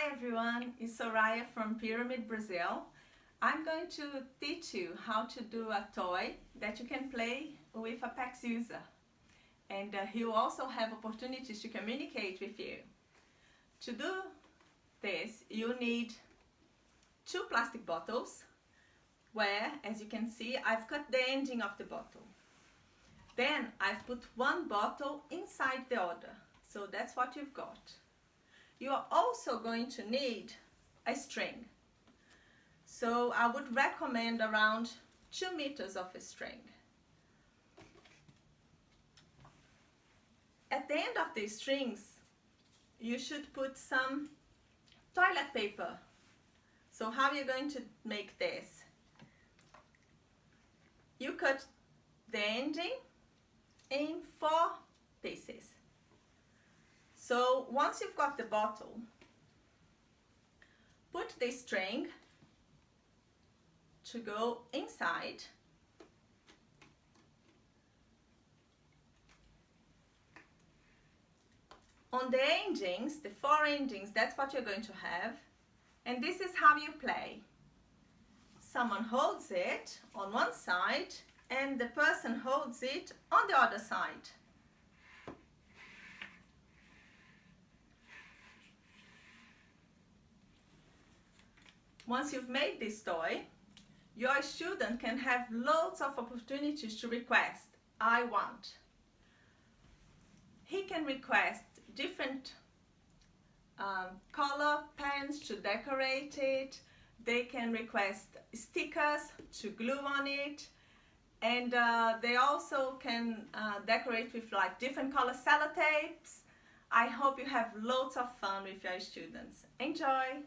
Hi everyone, it's Soraya from Pyramid Brazil. I'm going to teach you how to do a toy that you can play with a PAX user. And he'll also have opportunities to communicate with you. To do this, you need 2 plastic bottles where, as you can see, I've cut the ending of the bottle. Then I've put one bottle inside the other. So that's what you've got. You are also going to need a string. So I would recommend around 2 meters of a string. At the end of these strings, you should put some toilet paper. So how are you going to make this? You cut the ending in 4 pieces. So once you've got the bottle, put the string to go inside. On the endings, the 4 endings, that's what you're going to have. And this is how you play. Someone holds it on one side and the person holds it on the other side. Once you've made this toy, your student can have loads of opportunities to request, I want. He can request different color pens to decorate it. They can request stickers to glue on it. And they also can decorate with like different color sellotapes. I hope you have loads of fun with your students. Enjoy!